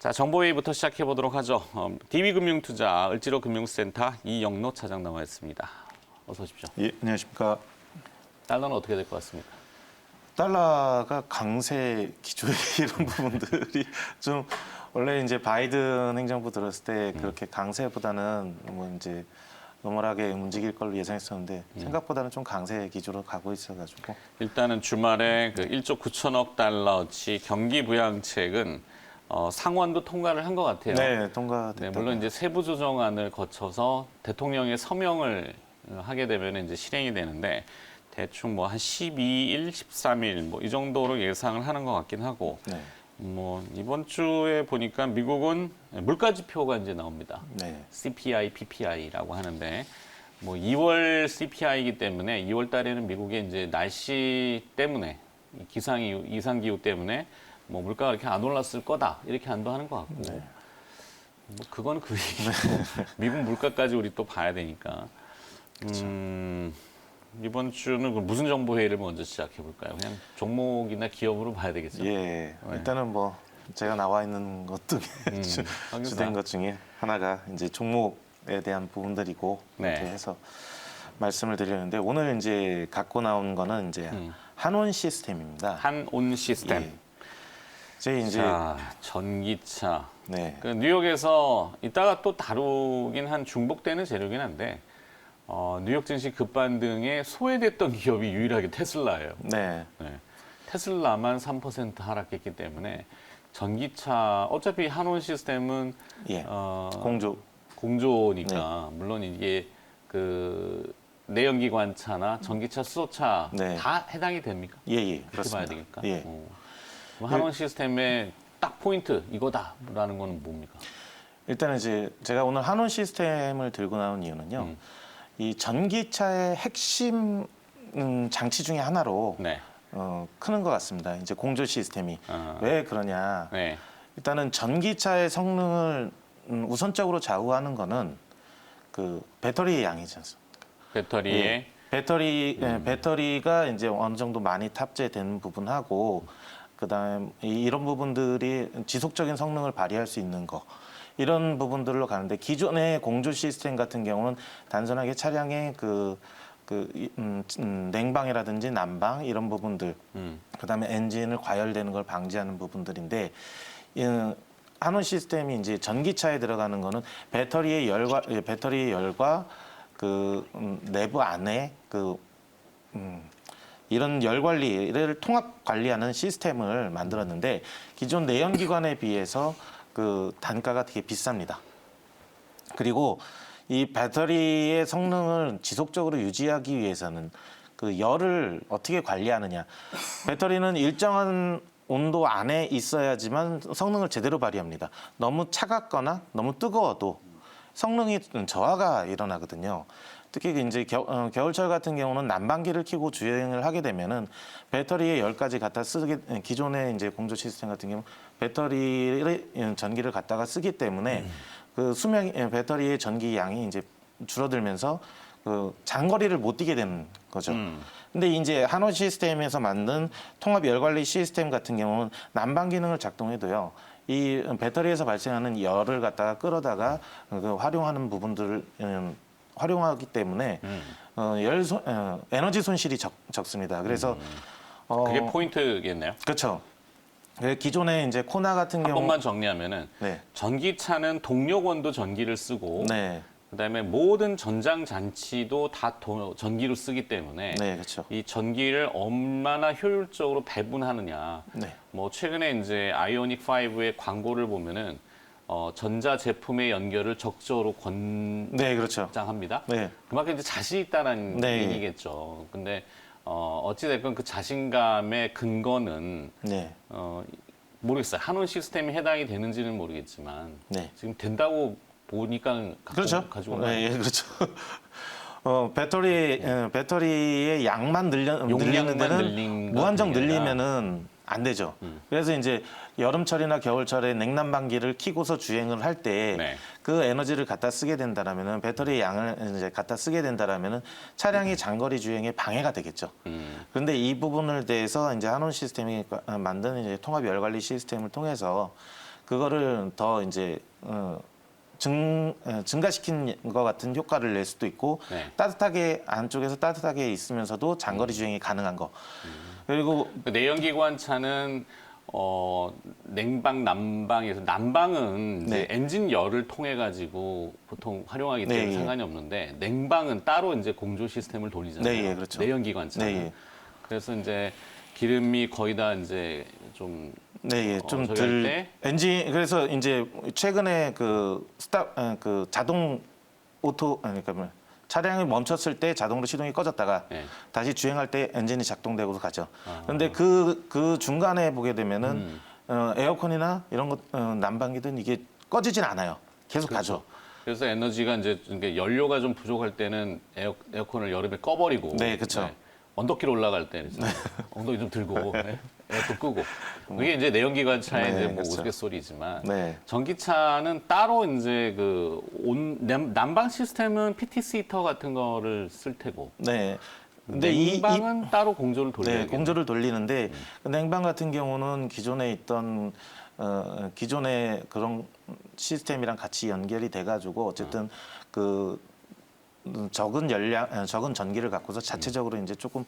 자, 정보회의부터 시작해 보도록 하죠. DB금융투자 을지로금융센터 이영로 차장 나와 있습니다. 어서 오십시오. 예, 안녕하십니까. 달러는 어떻게 될 것 같습니까? 달러가 강세 기조의 이런 부분들이 좀 원래 이제 바이든 행정부 들었을 때 그렇게 강세보다는 뭐 이제 노멀하게 움직일 걸로 예상했었는데 생각보다는 좀 강세 기조로 가고 있어가지고 일단은 주말에 그 1조 9천억 달러치 경기 부양책은 상원도 통과를 한 것 같아요. 네, 통과됐다. 네, 물론 이제 세부 조정안을 거쳐서 대통령의 서명을 하게 되면 이제 실행이 되는데 대충 뭐 한 12일, 13일 뭐 이 정도로 예상을 하는 것 같긴 하고 네, 뭐 이번 주에 보니까 미국은 물가 지표가 이제 나옵니다. 네, CPI, PPI라고 하는데 뭐 2월 CPI이기 때문에 2월 달에는 미국의 이제 날씨 때문에 이상 기후 때문에 뭐 물가가 이렇게 안 올랐을 거다 이렇게 안도하는 것 같고 네. 뭐 그건 그 얘기고 미국 물가까지 우리 또 봐야 되니까 이번 주는 그럼 무슨 정보 회의를 먼저 시작해 볼까요? 그냥 종목이나 기업으로 봐야 되겠죠. 예. 일단은 뭐 제가 나와 있는 것 중에 주된 것 중에 하나가 이제 종목에 대한 부분들이고 네. 이렇게 해서 말씀을 드리는데 오늘 이제 갖고 나온 거는 이제 한온 시스템입니다. 한온 시스템. 예. 제 이제 자, 전기차. 네. 그 뉴욕에서 이따가 또 다루긴 한 중복되는 재료긴 한데 뉴욕 증시 급반등에 소외됐던 기업이 유일하게 테슬라예요. 네. 네. 테슬라만 3% 하락했기 때문에 전기차 어차피 한온 시스템은 예. 공조 공조니까 물론 이게 그 내연기관차나 전기차, 수소차 네. 다 해당이 됩니까? 예, 예. 그렇게 그렇습니다. 봐야 되니까. 예. 그럼 한원 시스템의 딱 포인트 이거다라는 건 뭡니까? 일단은 이제 제가 오늘 한온 시스템을 들고 나온 이유는요. 이 전기차의 핵심 장치 중에 하나로 네. 크는 것 같습니다. 이제 공조 시스템이 아. 왜 그러냐? 네. 일단은 전기차의 성능을 우선적으로 좌우하는 거는 그 배터리의 양이지 않습니까? 배터리에 예. 배터리가 이제 어느 정도 많이 탑재된 부분하고 그다음에 이런 부분들이 지속적인 성능을 발휘할 수 있는 거 이런 부분들로 가는데 기존의 공조 시스템 같은 경우는 단순하게 차량의 냉방이라든지 난방 이런 부분들 그다음에 엔진을 과열되는 걸 방지하는 부분들인데 한온 시스템이 이제 전기차에 들어가는 거는 배터리의 열과 그 내부 안에 이런 열 관리를 통합 관리하는 시스템을 만들었는데 기존 내연기관에 비해서 그 단가가 되게 비쌉니다. 그리고 이 배터리의 성능을 지속적으로 유지하기 위해서는 그 열을 어떻게 관리하느냐. 배터리는 일정한 온도 안에 있어야지만 성능을 제대로 발휘합니다. 너무 차갑거나 너무 뜨거워도 성능이 저하가 일어나거든요. 특히 이제 겨울철 같은 경우는 난방기를 켜고 주행을 하게 되면은 배터리에 열까지 갖다 쓰게 기존의 이제 공조 시스템 같은 경우 배터리를 전기를 갖다가 쓰기 때문에 그 배터리의 전기 양이 이제 줄어들면서 그 장거리를 못 뛰게 되는 거죠. 근데 이제 한온 시스템에서 만든 통합 열 관리 시스템 같은 경우는 난방 기능을 작동해도요. 이 배터리에서 발생하는 열을 갖다가 끌어다가 활용하는 부분들을 활용하기 때문에 에너지 손실이 적습니다. 그래서 그게 포인트겠네요. 그렇죠. 기존에 이제 코나 같은 한 경우 번만 정리하면은 네. 전기차는 동력원도 전기를 쓰고 네. 그다음에 모든 전장 장치도 다 전기로 쓰기 때문에 네, 그렇죠. 이 전기를 얼마나 효율적으로 배분하느냐. 네. 뭐 최근에 이제 아이오닉 5의 광고를 보면은 전자 제품의 연결을 적절로 네, 그렇죠. 권장합니다. 네. 그만큼 이제 자신 있다는 네. 얘기겠죠. 근데 어찌됐건 그 자신감의 근거는 네. 모르겠어요. 한온 시스템이 해당이 되는지는 모르겠지만 네. 지금 된다고 보니까 그렇죠. 가지고 온 거예요. 네, 예, 그렇죠. 배터리의 양만 늘리는 용량만 데는 늘린 무한정 것 아니라. 늘리면은 안 되죠. 그래서 이제 여름철이나 겨울철에 냉난방기를 켜고서 주행을 할 때 네. 그 에너지를 갖다 쓰게 된다라면은 배터리의 양을 이제 갖다 쓰게 된다라면은 차량이 장거리 주행에 방해가 되겠죠. 그런데 이 부분을 대해서 이제 한온 시스템이 만드는 이제 통합 열 관리 시스템을 통해서 그거를 더 이제 증가시킨 것 같은 효과를 낼 수도 있고 네. 따뜻하게 안쪽에서 따뜻하게 있으면서도 장거리 주행이 가능한 거. 그리고 그 내연기관차는 냉방, 난방에서 난방은 이제 네. 엔진 열을 통해 가지고 보통 활용하기 때문에 네, 예. 상관이 없는데 냉방은 따로 이제 공조 시스템을 돌리잖아요. 네, 예, 그렇죠. 내연기관차는. 네, 예. 그래서 이제 기름이 거의 다 이제 좀 네, 예. 좀 저기 할 들 때? 엔진 그래서 이제 최근에 그 자동 오토 그러니까 뭐 차량이 멈췄을 때 자동으로 시동이 꺼졌다가 네. 다시 주행할 때 엔진이 작동되고 가죠. 그런데 그 중간에 보게 되면은 에어컨이나 이런 것 난방기든 이게 꺼지진 않아요. 계속 가죠. 그래서 에너지가 이제 이게 연료가 좀 부족할 때는 에어컨을 여름에 꺼버리고 네, 그쵸. 언덕길 올라갈 때 엉덩이 좀 들고 에어컨 끄고 그게 이제 내연기관차의 네, 이제 뭐 그렇죠. 우스갯소리지만 네. 전기차는 따로 이제 그 난방 시스템은 PTC 히터 같은 거를 쓸 테고 네. 근데 냉방은 따로 공조를 돌려야 네, 공조를 돌리는데 그 냉방 같은 경우는 기존에 있던 기존의 그런 시스템이랑 같이 연결이 돼가지고 어쨌든 그 적은 전기를 갖고서 자체적으로 이제 조금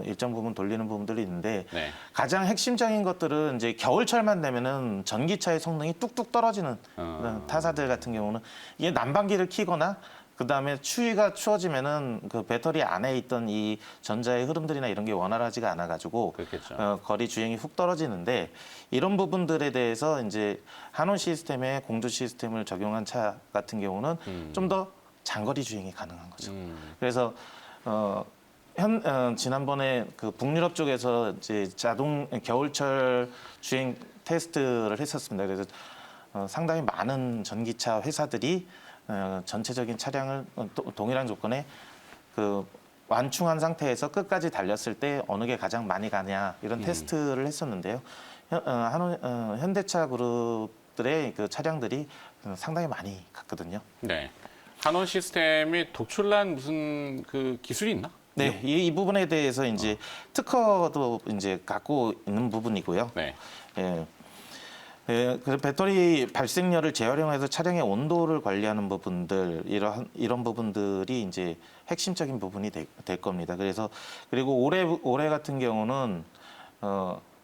일정 부분 돌리는 부분들이 있는데 네. 가장 핵심적인 것들은 이제 겨울철만 되면은 전기차의 성능이 뚝뚝 떨어지는 그런 타사들 같은 경우는 이게 난방기를 켜거나 그다음에 추위가 추워지면은 그 배터리 안에 있던 이 전자의 흐름들이나 이런 게 원활하지가 않아 가지고 그렇겠죠. 거리 주행이 훅 떨어지는데 이런 부분들에 대해서 이제 한온 시스템의 공조 시스템을 적용한 차 같은 경우는 좀 더 장거리 주행이 가능한 거죠. 그래서 지난번에 그 북유럽 쪽에서 이제 자동 겨울철 주행 테스트를 했었습니다. 그래서 상당히 많은 전기차 회사들이 전체적인 차량을 동일한 조건에 그 완충한 상태에서 끝까지 달렸을 때 어느 게 가장 많이 가냐 이런 테스트를 했었는데요. 현대차 그룹들의 그 차량들이 상당히 많이 갔거든요. 네. 한원 시스템이 독출난 무슨 그 기술이 있나? 네, 이 부분에 대해서 이제 특허도 이제 갖고 있는 부분이고요. 네. 예. 예, 그래서 배터리 발생열을 재활용해서 차량의 온도를 관리하는 부분들 이런 부분들이 이제 핵심적인 부분이 될 겁니다. 그리고 올해 같은 경우는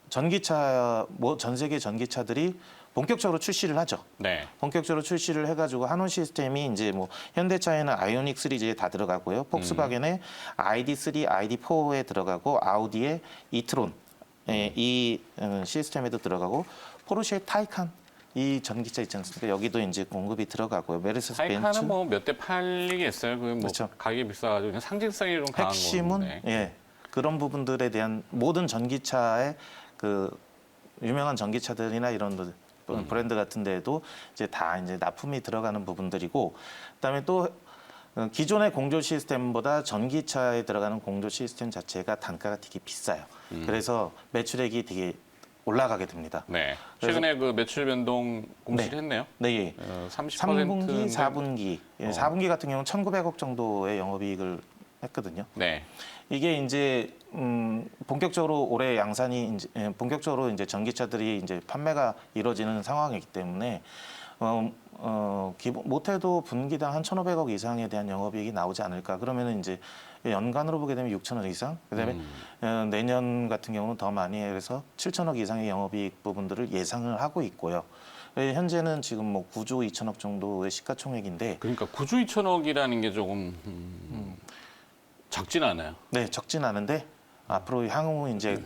전기차 전 세계 전기차들이 본격적으로 출시를 하죠. 네. 본격적으로 출시를 해가지고 한온 시스템이 이제 뭐 현대차에는 아이오닉 시리즈에 다 들어가고요. 폭스바겐의 ID3, ID4에 들어가고 아우디의 이트론 이 시스템에도 들어가고 포르쉐 타이칸 이 전기차 있지 않습니까? 여기도 이제 공급이 들어가고요. 메르세스 벤츠 타이칸은 뭐 몇 대 팔리겠어요. 그뭐 그렇죠. 가격이 비싸가지고 그냥 상징성이 좀 강한 핵심은 건데. 예 그런 부분들에 대한 모든 전기차의 그 유명한 전기차들이나 이런 브랜드 같은 데에도 이제 다 이제 납품이 들어가는 부분들이고 그다음에 또 기존의 공조 시스템보다 전기차에 들어가는 공조 시스템 자체가 단가가 되게 비싸요. 그래서 매출액이 되게 올라가게 됩니다. 네. 최근에 그 매출 변동 공시를 했네요. 네. 30%. 3분기, 4분기. 4분기 같은 경우는 1,900억 정도의 영업이익을 했거든요. 네. 이게 이제 본격적으로 올해 양산이 본격적으로 이제 전기차들이 이제 판매가 이루어지는 상황이기 때문에 못해도 분기당 한 1,500억 이상에 대한 영업이익이 나오지 않을까. 그러면은 이제 연간으로 보게 되면 6천억 이상. 그다음에 내년 같은 경우는 더 많이 해서 7천억 이상의 영업이익 부분들을 예상을 하고 있고요. 현재는 지금 뭐 9조 2천억 정도의 시가총액인데 그러니까 9조 2천억이라는 게 조금 적진 않아요. 네, 적진 않은데 앞으로 향후 이제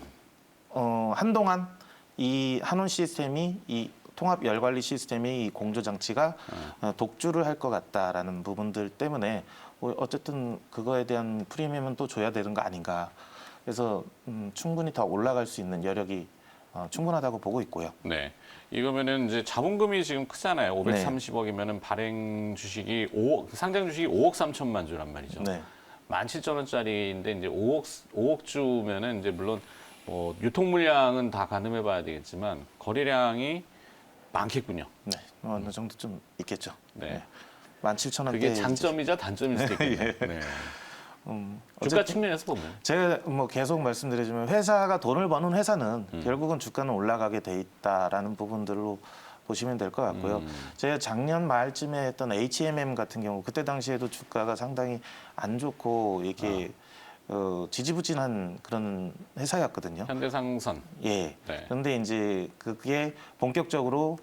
한동안 이 한온 시스템이 이 통합 열 관리 시스템이 이 공조 장치가 독주를 할 것 같다라는 부분들 때문에 어쨌든 그거에 대한 프리미엄은 또 줘야 되는 거 아닌가. 그래서 충분히 더 올라갈 수 있는 여력이 충분하다고 보고 있고요. 네. 이거면은 이제 자본금이 지금 크잖아요. 530억이면은 발행 주식이 5억, 상장 주식이 5억 3천만 주란 말이죠. 네. 17,000원짜리인데 이제 5억 주면은 이제 물론 유통 물량은 다 가늠해 봐야 되겠지만 거래량이 많겠군요. 네, 어느 정도 좀 있겠죠. 네. 17,000원대. 그게 장점이자 단점일 수도 있겠네요. 네. 주가 측면에서 보면. 제가 뭐 계속 말씀드리지만 회사가 돈을 버는 회사는 결국은 주가는 올라가게 돼 있다라는 부분들로 보시면 될 것 같고요. 제가 작년 말쯤에 했던 HMM 같은 경우 그때 당시에도 주가가 상당히 안 좋고 이렇게 지지부진한 그런 회사였거든요. 현대상선. 예. 네. 그런데 이제 그게 본격적으로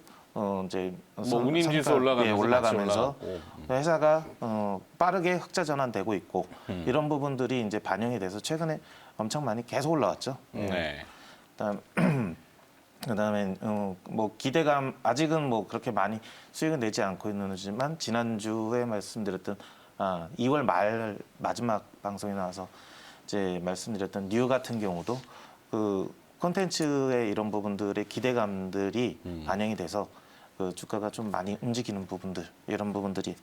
이제 뭐 운임지수 올라가면서 올라가면서 같이 올라가고. 회사가 빠르게 흑자 전환되고 있고 이런 부분들이 이제 반영이 돼서 최근에 엄청 많이 계속 올라왔죠. 예. 네. 그다음에 뭐 기대감 아직은 뭐 그렇게 많이 수익을 내지 않고 있는지만 지난주에 말씀드렸던 2월 말 마지막 방송에 나와서 이제 말씀드렸던 뉴 같은 경우도 그 콘텐츠의 이런 부분들의 기대감들이 반영이 돼서 그 주가가 좀 많이 움직이는 부분들 이런 부분들이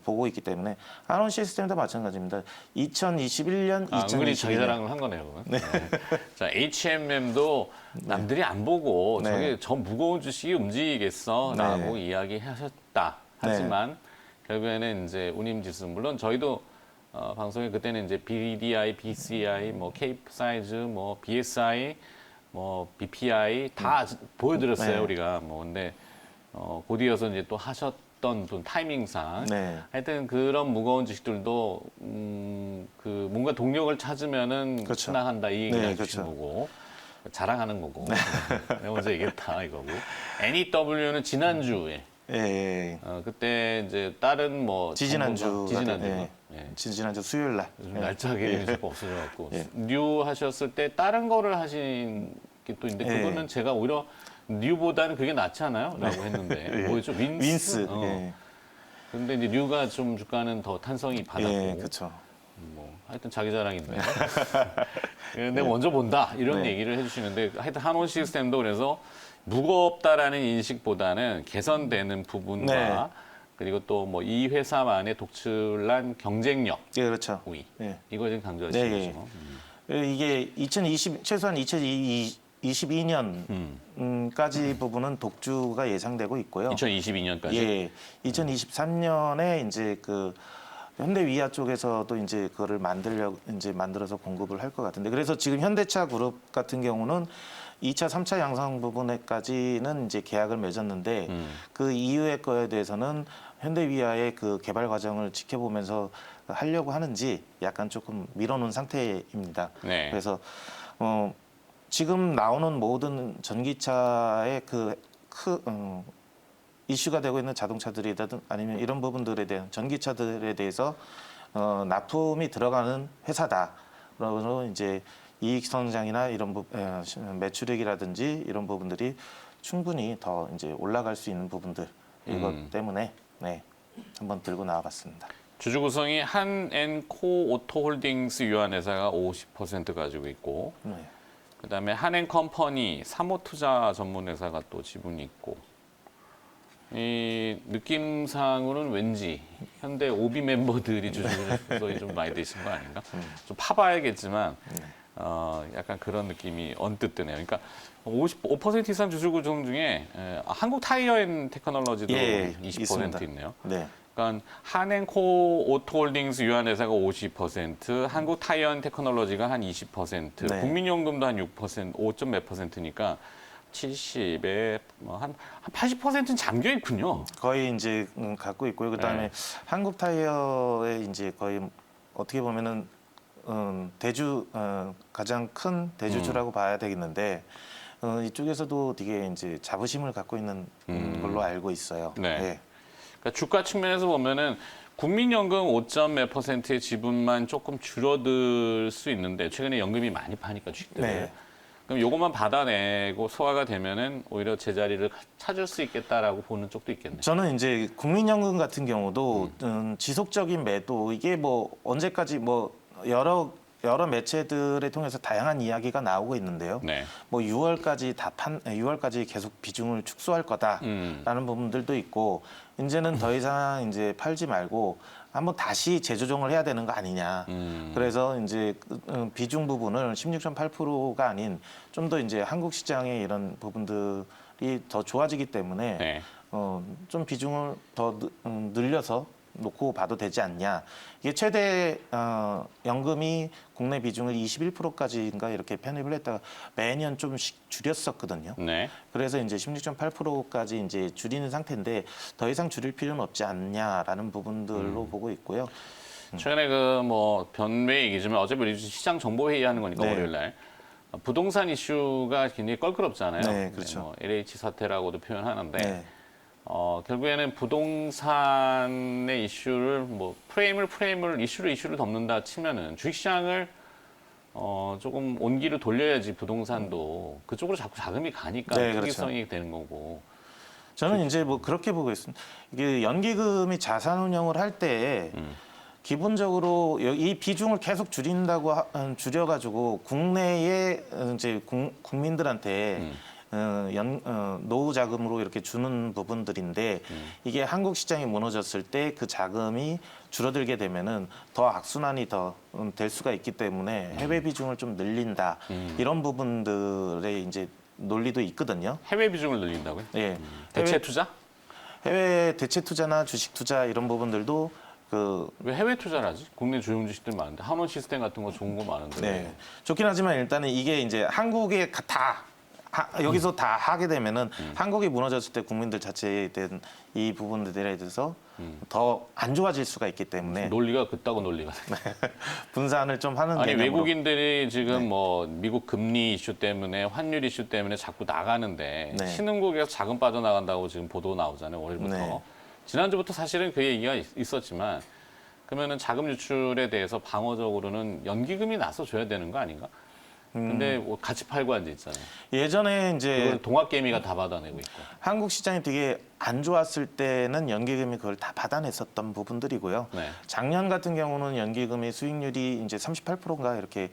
보고 있기 때문에 한원 시스템도 마찬가지입니다. 2021년, 은근히 자기 2022년 자랑을 한 거네요. 그러면. 네. 자, HMM도 남들이 안 보고 네. 저게 저 무거운 주식이 움직이겠어라고 네. 이야기하셨다. 하지만 결국에는 이제 운임지수 물론 저희도 방송에 그때는 이제 BDI, BCI, 뭐 케이프 사이즈, 뭐 BSI, 뭐 BPI 다 보여드렸어요 네. 우리가 뭐 근데 곧이어서 이제 또 하셨던 또 타이밍상 네. 하여튼 그런 무거운 주식들도 그 뭔가 동력을 찾으면은 그렇죠. 순항한다 이 얘기를 네, 해주신 그렇죠. 거고 자랑하는 거고 내가 먼저 얘기했다 이거고 NEW는 지난주에 예. 그때 이제 다른 뭐 지지난주 지지난주 예. 지지난주 수요일 날 요즘 날짜가 이름이 자꾸 없어져갖고 예. 뉴 하셨을 때 다른 거를 하신 게 또 있는데 예. 그거는 제가 오히려 뉴보다는 그게 낫지 않아요? 라고 했는데 예. 뭐였죠? 윈스? 예. 근데 이제 뉴가 좀 주가는 더 탄성이 받았고 예, 그렇죠. 뭐 하여튼 자기 자랑인데 근데 먼저 본다 이런 네. 얘기를 해주시는데 하여튼 한온 시스템도 그래서 무겁다라는 인식보다는 개선되는 부분과 네. 그리고 또 뭐 이 회사만의 독출한 경쟁력 예, 그렇죠. 우위 예. 이걸 지금 강조하시는 네, 예. 거죠. 이게 최소한 2022년까지 부분은 독주가 예상되고 있고요. 2022년까지. 예, 2023년에 이제 그 현대위아 쪽에서도 이제 그거를 만들어서 공급을 할 것 같은데 그래서 지금 현대차 그룹 같은 경우는 2차, 3차 양성 부분에까지는 이제 계약을 맺었는데 그 이후의 거에 대해서는 현대위아의 그 개발 과정을 지켜보면서 하려고 하는지 약간 조금 밀어놓은 상태입니다. 네. 그래서 지금 나오는 모든 전기차의 이슈가 되고 있는 자동차들이든 아니면 이런 부분들에 대한 전기차들에 대해서 납품이 들어가는 회사다. 그러므로 이제 이익 성장이나 이런 매출액이라든지 이런 부분들이 충분히 더 이제 올라갈 수 있는 부분들 이것 때문에 네, 한번 들고 나와봤습니다. 주주 구성이 한앤코 오토홀딩스 유한회사가 50% 가지고 있고 네. 그다음에 한앤컴퍼니 사모투자 전문회사가 또 지분이 있고 이 느낌상으로는 왠지 현대 오비 멤버들이 주주 구성이 좀 많이 되신 거 아닌가? 좀 파봐야겠지만 약간 그런 느낌이 언뜻 드네요. 그러니까 55% 이상 주주 구성 중에 한국 타이어앤 테크놀로지도 예, 20% 있습니다. 있네요. 네. 그러니까 한앤코 오토홀딩스 유한회사가 50%, 한국 타이어앤 테크놀로지가 한 20%, 네. 국민연금도 한 6%, 5점 몇 %니까 70에 한 80%는 잠겨 있군요. 거의 이제 갖고 있고요. 그다음에 네. 한국 타이어의 이제 거의 어떻게 보면은 가장 큰 대주주라고 봐야 되겠는데 이쪽에서도 되게 이제 자부심을 갖고 있는 걸로 알고 있어요. 네. 예. 그러니까 주가 측면에서 보면은 국민연금 5점 몇 %의 지분만 조금 줄어들 수 있는데 최근에 연금이 많이 파니까 주식들을. 네. 그럼 요것만 받아내고 소화가 되면은 오히려 제자리를 찾을 수 있겠다라고 보는 쪽도 있겠네요. 저는 이제 국민연금 같은 경우도 지속적인 매도 이게 뭐 언제까지 뭐 여러 매체들을 통해서 다양한 이야기가 나오고 있는데요. 네. 뭐 6월까지 계속 비중을 축소할 거다라는 부분들도 있고 이제는 더 이상 이제 팔지 말고 한번 다시 재조정을 해야 되는 거 아니냐. 그래서 이제 비중 부분을 16.8%가 아닌 좀 더 이제 한국 시장의 이런 부분들이 더 좋아지기 때문에 네. 좀 비중을 더 늘려서 놓고 봐도 되지 않냐. 이게 최대 연금이 국내 비중을 21%까지인가 이렇게 편입을 했다가 매년 좀씩 줄였었거든요. 네. 그래서 이제 16.8%까지 이제 줄이는 상태인데 더 이상 줄일 필요는 없지 않냐라는 부분들로 보고 있고요. 최근에 그 뭐 변매 얘기지만 어차피 우리 시장 정보 회의 하는 거니까 네. 월요일 날 부동산 이슈가 굉장히 껄끄럽잖아요. 네, 그렇죠. 뭐 LH 사태라고도 표현하는데 네. 결국에는 부동산의 이슈를 뭐 프레임을 이슈를 덮는다 치면은 주식시장을 조금 온기를 돌려야지 부동산도 그쪽으로 자꾸 자금이 가니까 네, 그렇죠. 특이성이 되는 거고. 저는 이제 뭐 그렇게 보고 있습니다. 이게 연기금이 자산 운용을 할 때 기본적으로 이 비중을 계속 줄여가지고 국내에 이제 국민들한테 노후 자금으로 이렇게 주는 부분들인데 이게 한국 시장이 무너졌을 때 그 자금이 줄어들게 되면은 더 악순환이 더 될 수가 있기 때문에 해외 비중을 좀 늘린다 이런 부분들의 이제 논리도 있거든요. 해외 비중을 늘린다고요? 예, 대체 투자? 해외 대체 투자나 주식 투자 이런 부분들도 왜 해외 투자를 하지? 국내 주용 주식들 많은데 한원 시스템 같은 거 좋은 거 많은데. 네, 좋긴 하지만 일단은 이게 이제 한국에 여기서 다 하게 되면은 한국이 무너졌을 때 국민들 자체에 대한 이 부분들에 대해서 더 안 좋아질 수가 있기 때문에 논리가 그따구 논리가. 분산을 좀 하는 아니 개념으로. 외국인들이 지금 뭐 미국 금리 이슈 때문에 환율 이슈 때문에 자꾸 나가는데 네. 신흥국에서 자금 빠져나간다고 지금 보도 나오잖아요. 월요일부터. 네. 지난주부터 사실은 그 얘기가 있었지만 그러면은 자금 유출에 대해서 방어적으로는 연기금이 나서줘야 되는 거 아닌가? 근데 뭐 같이 팔고 앉아 있잖아요. 예전에 이제 그걸 동학개미가 다 받아내고 있고. 한국 시장이 되게 안 좋았을 때는 연기금이 그걸 다 받아냈었던 부분들이고요. 네. 작년 같은 경우는 연기금의 수익률이 이제 38%인가 이렇게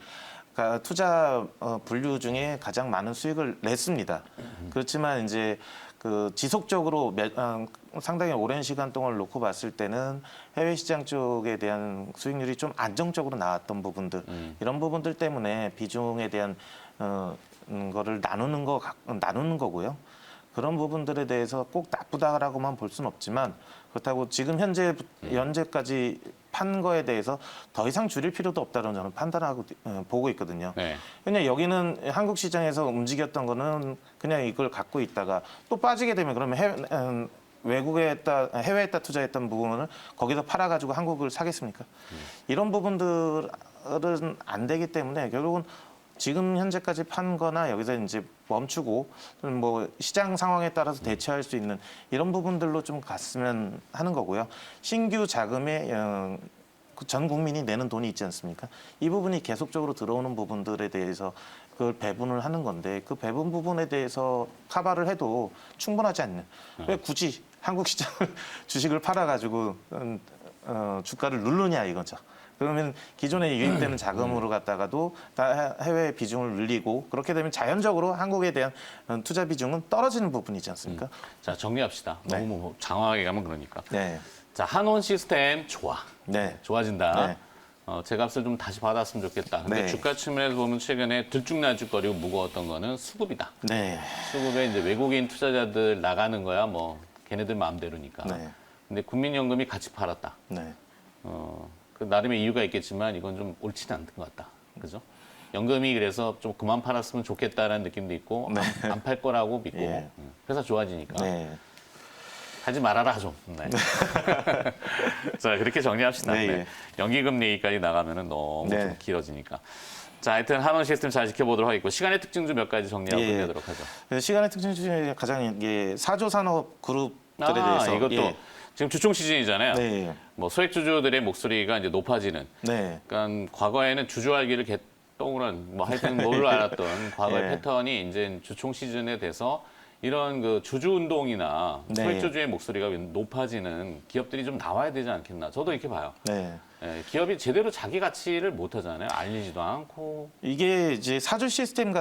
그러니까 투자 분류 중에 가장 많은 수익을 냈습니다. 그렇지만 이제 그 지속적으로 상당히 오랜 시간 동안 놓고 봤을 때는 해외 시장 쪽에 대한 수익률이 좀 안정적으로 나왔던 부분들 이런 부분들 때문에 비중에 대한 거를 나누는 거고요. 그런 부분들에 대해서 꼭 나쁘다라고만 볼 수는 없지만 그렇다고 지금 현재까지 판 거에 대해서 더 이상 줄일 필요도 없다는 저는 판단하고 보고 있거든요. 네. 그냥 여기는 한국 시장에서 움직였던 거는 그냥 이걸 갖고 있다가 또 빠지게 되면 그러면 해외에다 투자했던 부분을 거기서 팔아가지고 한국을 사겠습니까? 이런 부분들은 안 되기 때문에 결국은 지금 현재까지 판 거나 여기서 이제 멈추고 뭐 시장 상황에 따라서 대처할 수 있는 이런 부분들로 좀 갔으면 하는 거고요. 신규 자금에 전 국민이 내는 돈이 있지 않습니까? 이 부분이 계속적으로 들어오는 부분들에 대해서 그걸 배분을 하는 건데 그 배분 부분에 대해서 커버를 해도 충분하지 않는 왜 굳이 한국 시장을 주식을 팔아가지고 주가를 누르냐 이거죠. 그러면 기존에 유입되는 자금으로 갖다가도 다 해외 비중을 늘리고 그렇게 되면 자연적으로 한국에 대한 투자 비중은 떨어지는 부분이지 않습니까? 자 정리합시다. 네. 너무 뭐 장황하게 가면 그러니까. 네. 자 한원 시스템 좋아. 네. 좋아진다. 네. 제값을 좀 다시 받았으면 좋겠다. 근데 네. 주가 측면에서 보면 최근에 들쭉날쭉거리고 무거웠던 거는 수급이다. 네. 수급에 이제 외국인 투자자들 나가는 거야 뭐 걔네들 마음대로니까. 네. 근데 국민연금이 같이 팔았다. 네. 그 나름의 이유가 있겠지만 이건 좀 옳지는 않은 것 같다. 그죠? 연금이 그래서 좀 그만 팔았으면 좋겠다라는 느낌도 있고 네. 안 팔 거라고 믿고 예. 회사 좋아지니까 네. 하지 말아라 좀. 네. 자 그렇게 정리합시다. 네, 네. 예. 연기금 얘기까지 나가면은 너무 네. 좀 길어지니까. 자 하여튼 한원 시스템 잘 지켜보도록 하겠고 시간의 특징 좀 몇 가지 정리하고 예. 끝내도록 하죠. 시간의 특징 중에 가장 이게 사조 산업 그룹들에 대해서 이것도 예. 지금 주총 시즌이잖아요. 네. 뭐 소액주주들의 목소리가 이제 높아지는. 네. 그러니까 과거에는 주주 알기를 개똥으로 뭐 하여튼 뭘로 알았던 과거의 예. 패턴이 이제 주총 시즌에 돼서 이런 그 주주 운동이나 네. 소액주주의 목소리가 높아지는 기업들이 좀 나와야 되지 않겠나. 저도 이렇게 봐요. 네. 예, 기업이 제대로 자기 가치를 못 하잖아요. 알리지도 않고. 이게 이제 사조 시스템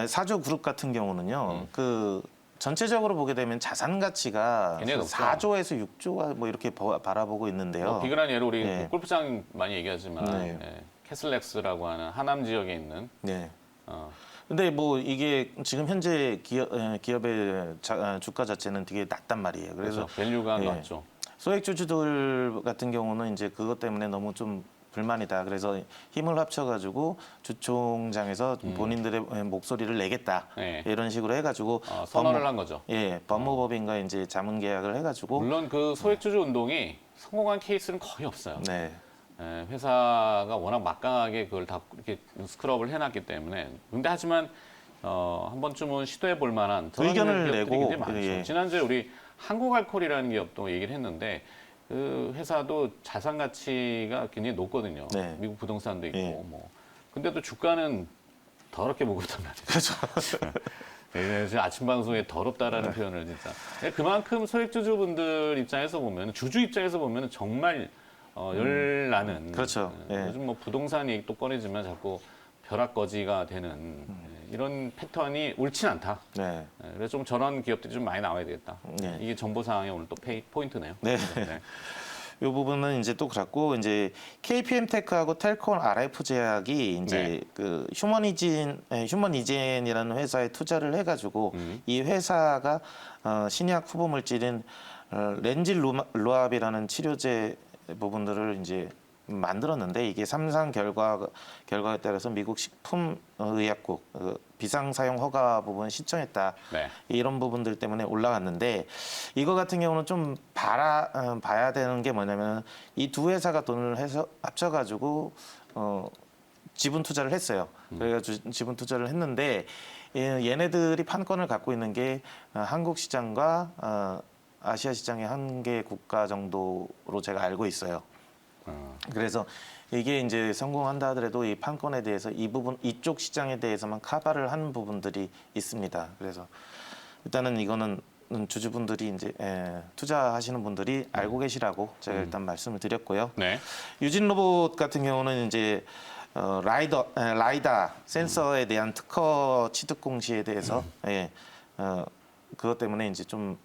사조 그룹 같은 경우는요. 그 전체적으로 보게 되면 자산 가치가 걔네가 높죠. 4조에서 6조가 뭐 이렇게 바라보고 있는데요. 뭐 비근한 예로 우리 예. 골프장 많이 얘기하지만 네. 예, 캐슬렉스라고 하는 하남 지역에 있는 네. 어, 근데 뭐 이게 지금 현재 기업의 주가 자체는 되게 낮단 말이에요. 그래서 그래서 밸류가 예. 낮죠. 소액주주들 같은 경우는 이제 그것 때문에 너무 좀 불만이다. 그래서 힘을 합쳐가지고 주총장에서 본인들의 목소리를 내겠다. 네. 이런 식으로 해가지고 선언을 한 거죠. 예, 법무법인과 이제 자문 계약을 해가지고 물론 그 소액주주 운동이 성공한 케이스는 거의 없어요. 네, 회사가 워낙 막강하게 그걸 다 이렇게 스크럽을 해놨기 때문에. 근데 하지만 한 번쯤은 시도해 볼 만한 그런 의견을 기업들이 내고, 굉장히 많죠. 예. 지난주에 우리 한국알콜이라는 기업도 얘기를 했는데 그 회사도 자산 가치가 굉장히 높거든요. 네. 미국 부동산도 있고 예. 뭐. 근데도 주가는 더럽게 먹었단 말이에요. 그렇죠. 네, 지금 아침 방송에 더럽다라는 표현을 진짜. 그만큼 소액주주분들 입장에서 보면, 주주 입장에서 보면 정말 열나는. 그렇죠. 예. 요즘 뭐 부동산 얘기 또 꺼내지만 자꾸 벼락거지가 되는 이런 패턴이 옳진 않다. 네. 그래서 좀 저런 기업들이 좀 많이 나와야 되겠다. 네. 이게 정보 사항의 오늘 또 포인트네요. 네. 네. 이 부분은 이제 또 그렇고 이제 KPM테크하고 텔콘 RF 제약이 이제 네. 그 휴머니젠이라는 회사에 투자를 해가지고 이 회사가 신약 후보 물질인 렌질루압이라는 치료제 부분들을 이제 만들었는데 이게 삼상 결과에 따라서 미국 식품의약국 비상 사용 허가 부분 신청했다. 네. 이런 부분들 때문에 올라갔는데 이거 같은 경우는 좀 봐야 되는 게 뭐냐면 이 두 회사가 돈을 해서 합쳐가지고 지분 투자를 했어요. 그래가지고 지분 투자를 했는데 얘네들이 판권을 갖고 있는 게 한국 시장과 아시아 시장의 한 개 국가 정도로 제가 알고 있어요. 그래서 이게 이제 성공한다 하더라도 이 판권에 대해서 이쪽 시장에 대해서만 커버를 하는 부분들이 있습니다. 그래서 일단은 이거는 주주분들이 이제 투자하시는 분들이 알고 계시라고 제가 일단 말씀을 드렸고요. 네. 유진로봇 같은 경우는 이제 라이다 센서에 대한 특허 취득 공시에 대해서 그것 때문에 이제 좀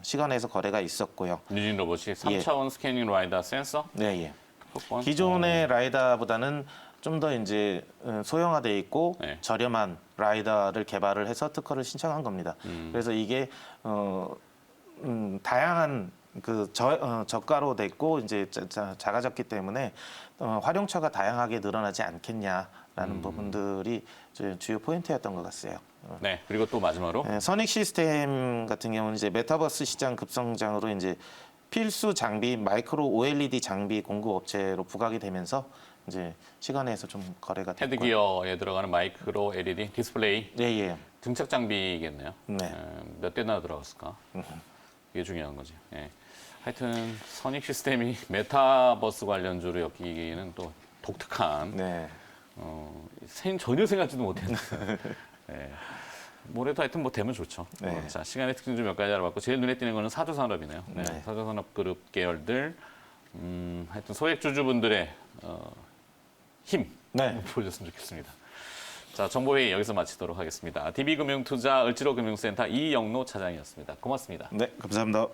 시간에서 거래가 있었고요. 유진 로봇이 3차원 스캐닝 라이다 센서? 네, 예. 특허권? 기존의 라이다보다는 좀 더 이제 소형화돼 있고 네. 저렴한 라이다를 개발을 해서 특허를 신청한 겁니다. 그래서 이게 다양한 그 저가로 됐고 이제 작아졌기 때문에 활용처가 다양하게 늘어나지 않겠냐라는 부분들이 주요 포인트였던 것 같아요. 네. 그리고 또 마지막으로 선익 시스템 같은 경우는 이제 메타버스 시장 급성장으로 이제 필수 장비 마이크로 OLED 장비 공급 업체로 부각이 되면서 이제 시간에서 좀 거래가 됐고요. 헤드기어에 들어가는 마이크로 LED 디스플레이 네, 예. 등짝 장비겠네요. 네. 몇 대나 들어갔을까? 이게 중요한 거지. 예. 하여튼 선익 시스템이 메타버스 관련주로 엮이기는 또 독특한 네. 전혀 생각지도 못했는데 예. 뭐래도 하여튼 뭐 되면 좋죠. 네. 자, 시간의 특징 좀 몇 가지 알아봤고 제일 눈에 띄는 거는 사조산업이네요. 네. 네. 사조산업 그룹 계열들 하여튼 소액주주분들의 힘 네. 보여줬으면 좋겠습니다. 자, 정보회의 여기서 마치도록 하겠습니다. DB금융투자 을지로금융센터 이영로 차장이었습니다. 고맙습니다. 네, 감사합니다.